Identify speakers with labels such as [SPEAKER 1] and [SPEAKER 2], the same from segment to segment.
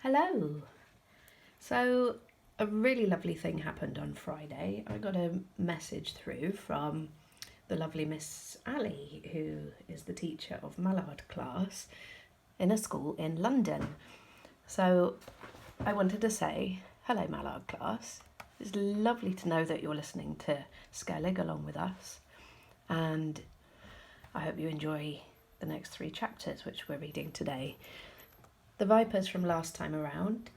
[SPEAKER 1] Hello. So, a really lovely thing happened on Friday. I got a message through from the lovely Miss Ali, who is the teacher of Mallard Class in a school in London. So, I wanted to say, hello, Mallard Class. It's lovely to know that you're listening to Skellig along with us, and I hope you enjoy the next 3 chapters, which we're reading today. The vipers from last time around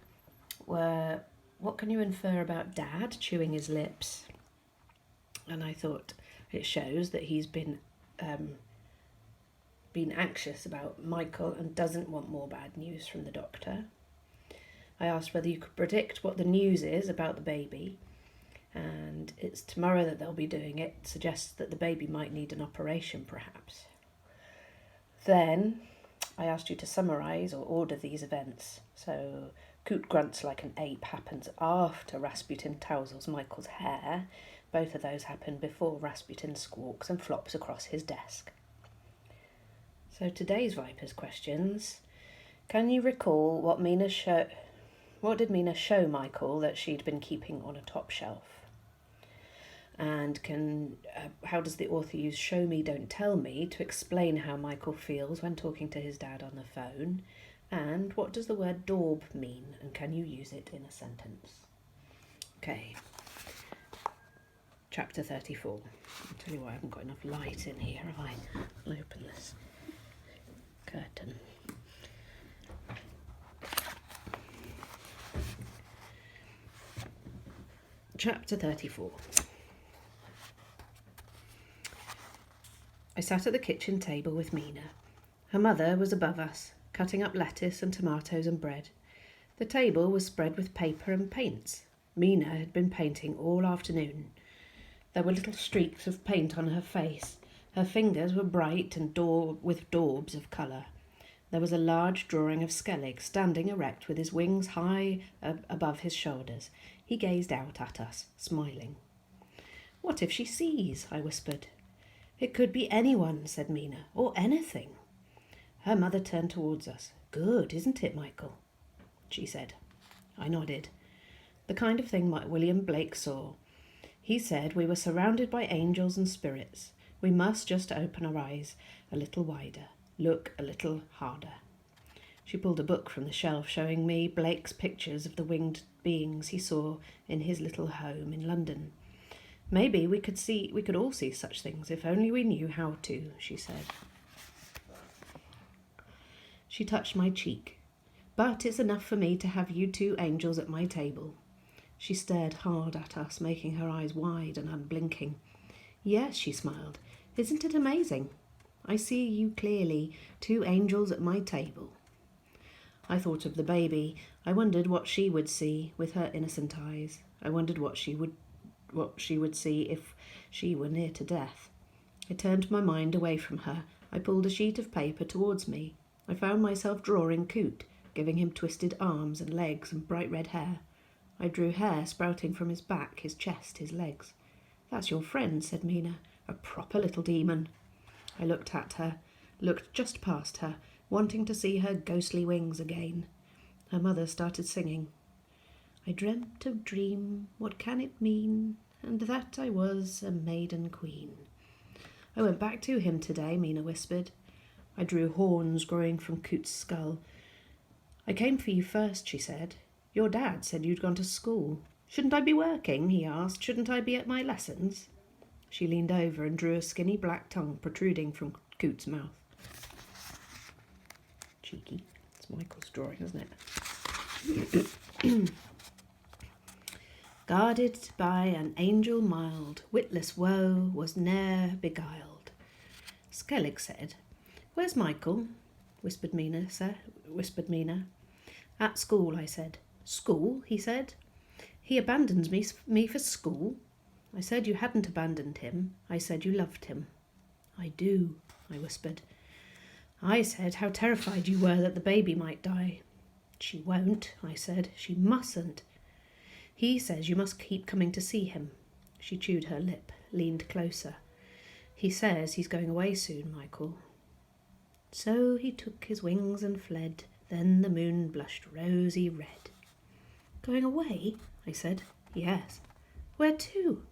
[SPEAKER 1] were, what can you infer about Dad chewing his lips? And I thought it shows that he's been anxious about Michael and doesn't want more bad news from the doctor. I asked whether you could predict what the news is about the baby, and it's tomorrow that they'll be doing it. Suggests that the baby might need an operation, perhaps. Then I asked you to summarise or order these events. So, Coot grunts like an ape happens after Rasputin tousles Michael's hair. Both of those happen before Rasputin squawks and flops across his desk. So today's Vipers questions. Can you recall what did Mina show Michael that she'd been keeping on a top shelf? And how does the author use show me, don't tell me to explain how Michael feels when talking to his dad on the phone? And what does the word daub mean, and can you use it in a sentence? Okay, chapter 34. I'll tell you why I haven't got enough light in here, have I? I'll open this curtain. Chapter 34. I sat at the kitchen table with Mina. Her mother was above us, cutting up lettuce and tomatoes and bread. The table was spread with paper and paints. Mina had been painting all afternoon. There were little streaks of paint on her face. Her fingers were bright and with daubs of colour. There was a large drawing of Skellig standing erect with his wings high above his shoulders. He gazed out at us, smiling. "What if she sees?" I whispered. "It could be anyone," said Mina, "or anything." Her mother turned towards us. "Good, isn't it, Michael?" she said. I nodded. The kind of thing William Blake saw. He said we were surrounded by angels and spirits. We must just open our eyes a little wider, look a little harder. She pulled a book from the shelf, showing me Blake's pictures of the winged beings he saw in his little home in London. "Maybe we could all see such things if only we knew how to," she said. She touched my cheek. "But it's enough for me to have you 2 angels at my table." She stared hard at us, making her eyes wide and unblinking. "Yes," she smiled. "Isn't it amazing? I see you clearly, 2 angels at my table." I thought of the baby. I wondered what she would see with her innocent eyes. I wondered what she would see if she were near to death. I turned my mind away from her. I pulled a sheet of paper towards me. I found myself drawing Coot, giving him twisted arms and legs and bright red hair. I drew hair sprouting from his back, his chest, his legs. "That's your friend," said Mina. "A proper little demon." I looked at her, looked just past her, wanting to see her ghostly wings again. Her mother started singing. "I dreamt a dream, what can it mean? And that I was a maiden queen." "I went back to him today," Mina whispered. I drew horns growing from Coot's skull. "I came for you first," she said. "Your dad said you'd gone to school." "Shouldn't I be working?" he asked. "Shouldn't I be at my lessons?" She leaned over and drew a skinny black tongue protruding from Coot's mouth. Cheeky. It's Michael's drawing, isn't it? "Guarded by an angel mild, witless woe was ne'er beguiled." Skellig said. "Where's Michael?" whispered Mina. "At school," I said. "School?" he said. "He abandons me for school?" I said you hadn't abandoned him. I said you loved him. "I do," I whispered. I said how terrified you were that the baby might die. "She won't," I said. "She mustn't." "He says you must keep coming to see him." She chewed her lip, leaned closer. "He says he's going away soon, Michael." So he took his wings and fled, Then the moon blushed rosy red. "Going away?" I said. "Yes." "Where to?"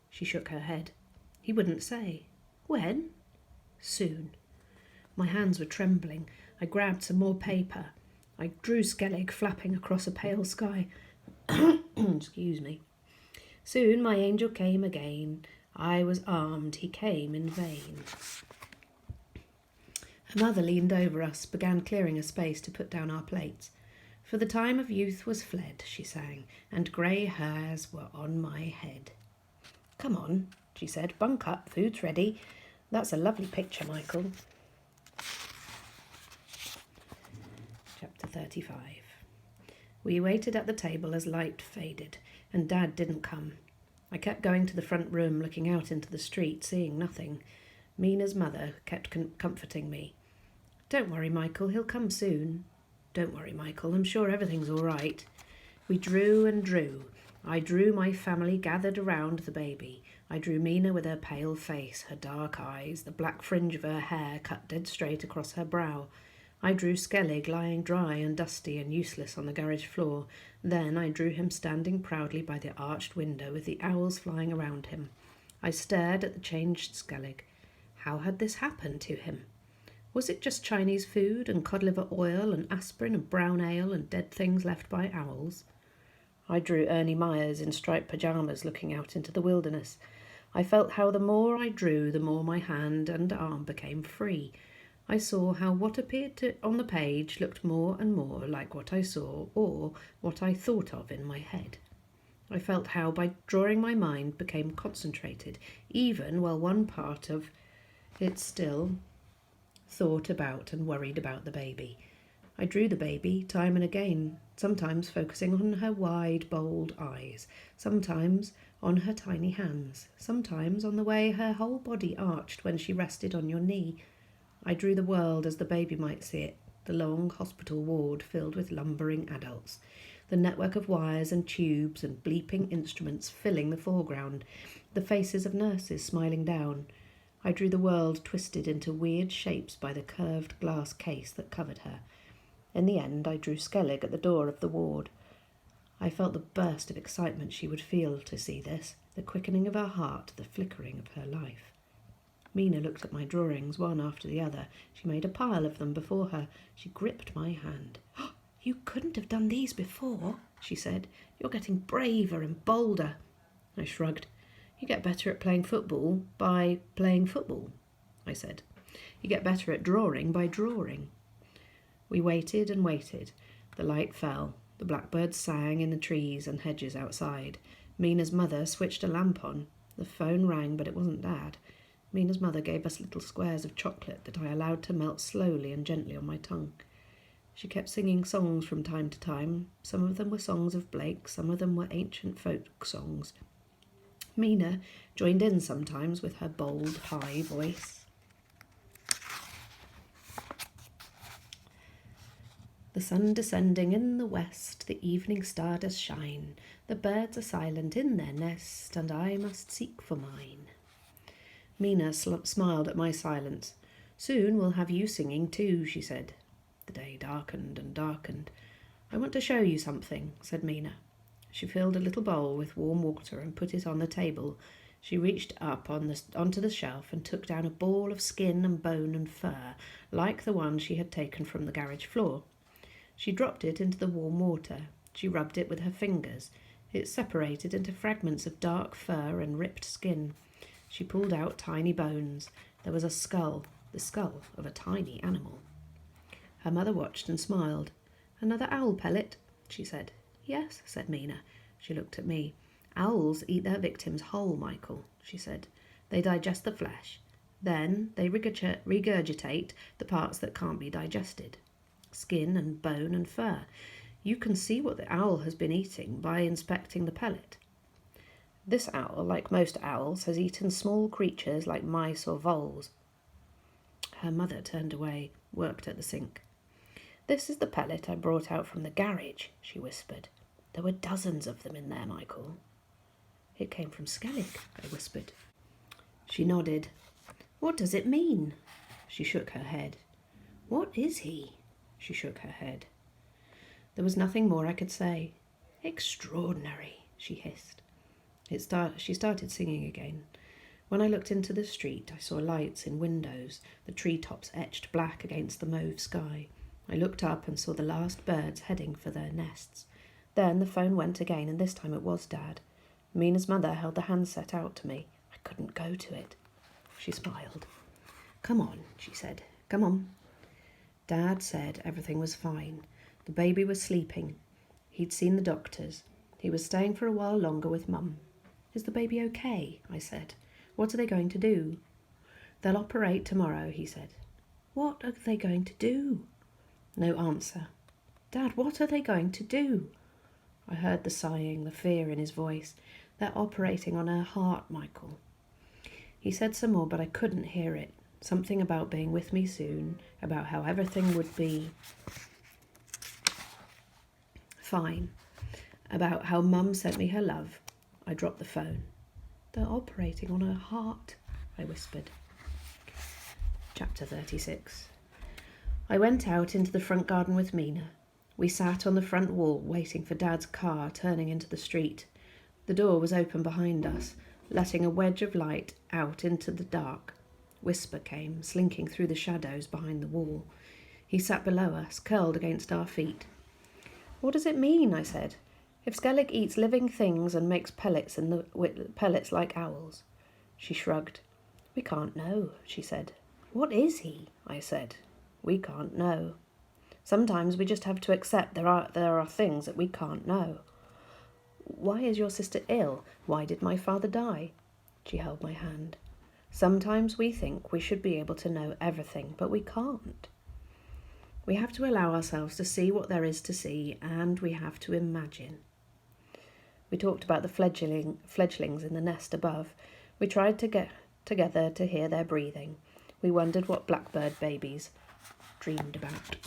[SPEAKER 1] She shook her head. He wouldn't say. "When?" "Soon." My hands were trembling. I grabbed some more paper. I drew Skellig flapping across a pale sky. Excuse me. Soon my angel came again. I was armed, he came in vain. Her mother leaned over us, began clearing a space to put down our plates. For the time of youth was fled, she sang, and grey hairs were on my head. "Come on," she said, "bunk up, food's ready. That's a lovely picture, Michael." Chapter 35. We waited at the table as light faded, and Dad didn't come. I kept going to the front room, looking out into the street, seeing nothing. Mina's mother kept comforting me. "Don't worry, Michael, he'll come soon." "Don't worry, Michael, I'm sure everything's all right." We drew and drew. I drew my family gathered around the baby. I drew Mina with her pale face, her dark eyes, the black fringe of her hair cut dead straight across her brow. I drew Skellig lying dry and dusty and useless on the garage floor. Then I drew him standing proudly by the arched window with the owls flying around him. I stared at the changed Skellig. How had this happened to him? Was it just Chinese food and cod liver oil and aspirin and brown ale and dead things left by owls? I drew Ernie Myers in striped pyjamas looking out into the wilderness. I felt how the more I drew, the more my hand and arm became free. I saw how what appeared on the page looked more and more like what I saw or what I thought of in my head. I felt how by drawing my mind became concentrated, even while one part of it still thought about and worried about the baby. I drew the baby time and again, sometimes focusing on her wide, bold eyes, sometimes on her tiny hands, sometimes on the way her whole body arched when she rested on your knee. I drew the world as the baby might see it, the long hospital ward filled with lumbering adults, the network of wires and tubes and bleeping instruments filling the foreground, the faces of nurses smiling down. I drew the world twisted into weird shapes by the curved glass case that covered her. In the end, I drew Skellig at the door of the ward. I felt the burst of excitement she would feel to see this, the quickening of her heart, the flickering of her life. Mina looked at my drawings, one after the other. She made a pile of them before her. She gripped my hand. "Oh, you couldn't have done these before," she said. "You're getting braver and bolder." I shrugged. "You get better at playing football by playing football," I said. "You get better at drawing by drawing." We waited and waited. The light fell. The blackbirds sang in the trees and hedges outside. Mina's mother switched a lamp on. The phone rang, but it wasn't Dad. Mina's mother gave us little squares of chocolate that I allowed to melt slowly and gently on my tongue. She kept singing songs from time to time. Some of them were songs of Blake, some of them were ancient folk songs. Mina joined in sometimes with her bold, high voice. The sun descending in the west, the evening star does shine. The birds are silent in their nest, and I must seek for mine. Mina smiled at my silence. "Soon we'll have you singing too," she said. The day darkened and darkened. "I want to show you something," said Mina. She filled a little bowl with warm water and put it on the table. She reached up onto the shelf and took down a ball of skin and bone and fur, like the one she had taken from the garage floor. She dropped it into the warm water. She rubbed it with her fingers. It separated into fragments of dark fur and ripped skin. She pulled out tiny bones. There was a skull, the skull of a tiny animal. Her mother watched and smiled. "Another owl pellet?" she said. "Yes," said Mina. She looked at me. "Owls eat their victims whole, Michael," she said. "They digest the flesh. Then they regurgitate the parts that can't be digested. Skin and bone and fur. You can see what the owl has been eating by inspecting the pellet. This owl, like most owls, has eaten small creatures like mice or voles." Her mother turned away, worked at the sink. "This is the pellet I brought out from the garage," she whispered. "There were dozens of them in there, Michael." "It came from Skellig," I whispered. She nodded. "What does it mean?" She shook her head. "What is he?" She shook her head. There was nothing more I could say. Extraordinary, she hissed. She started singing again. When I looked into the street, I saw lights in windows, the treetops etched black against the mauve sky. I looked up and saw the last birds heading for their nests. Then the phone went again, and this time it was Dad. Mina's mother held the handset out to me. I couldn't go to it. She smiled. "Come on," she said. "Come on." Dad said everything was fine. The baby was sleeping. He'd seen the doctors. He was staying for a while longer with Mum. "Is the baby okay?" I said. "What are they going to do?" "They'll operate tomorrow," he said. "What are they going to do?" No answer. "Dad, what are they going to do?" I heard the sighing, the fear in his voice. "They're operating on her heart, Michael." He said some more, but I couldn't hear it. Something about being with me soon, about how everything would be fine, about how Mum sent me her love. I dropped the phone. "They're operating on her heart," I whispered. Chapter 36. I went out into the front garden with Mina. We sat on the front wall waiting for Dad's car turning into the street. The door was open behind us, letting a wedge of light out into the dark. Whisper came, slinking through the shadows behind the wall. He sat below us, curled against our feet. "What does it mean?" I said. "If Skellig eats living things and makes pellets like owls?" She shrugged. "We can't know," she said. "What is he?" I said. "We can't know. Sometimes we just have to accept there are things that we can't know." "Why is your sister ill? Why did my father die?" She held my hand. "Sometimes we think we should be able to know everything, but we can't. We have to allow ourselves to see what there is to see, and we have to imagine." We talked about the fledglings in the nest above. We tried to get together to hear their breathing. We wondered what blackbird babies dreamed about.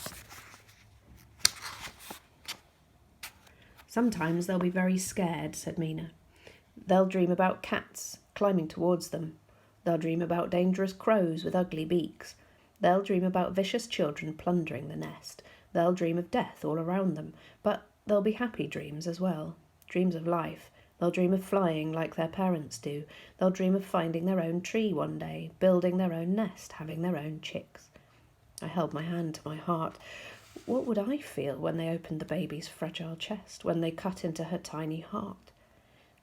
[SPEAKER 1] "Sometimes they'll be very scared," said Mina. "They'll dream about cats climbing towards them. They'll dream about dangerous crows with ugly beaks. They'll dream about vicious children plundering the nest. They'll dream of death all around them, but there'll be happy dreams as well, dreams of life. They'll dream of flying like their parents do. They'll dream of finding their own tree one day, building their own nest, having their own chicks." I held my hand to my heart. What would I feel when they opened the baby's fragile chest, when they cut into her tiny heart?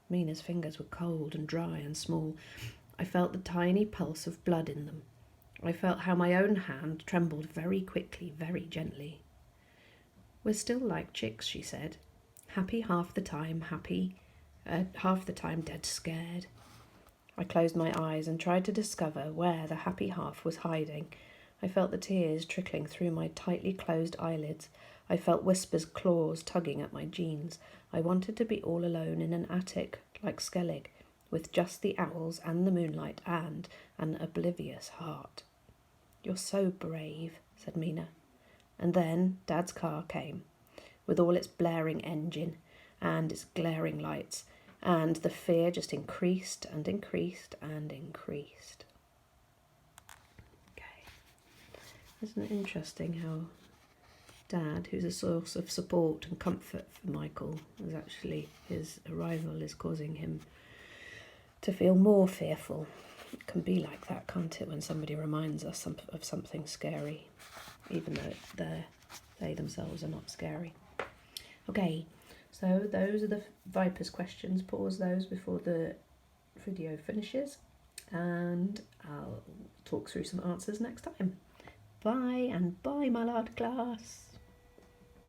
[SPEAKER 1] Mina's fingers were cold and dry and small. I felt the tiny pulse of blood in them. I felt how my own hand trembled very quickly, very gently. "We're still like chicks," she said. "Happy half the time, half the time dead scared." I closed my eyes and tried to discover where the happy half was hiding. I felt the tears trickling through my tightly closed eyelids. I felt Whisper's claws tugging at my jeans. I wanted to be all alone in an attic like Skellig, with just the owls and the moonlight and an oblivious heart. "You're so brave," said Mina. And then Dad's car came, with all its blaring engine and its glaring lights, and the fear just increased and increased and increased. Okay. Isn't it interesting how Dad, who's a source of support and comfort for Michael, is actually, his arrival is causing him to feel more fearful. It can be like that, can't it, when somebody reminds us of something scary, even though they themselves are not scary. Okay, so those are the Viper's questions. Pause those before the video finishes, and I'll talk through some answers next time. Bye, and bye, Mallard Class.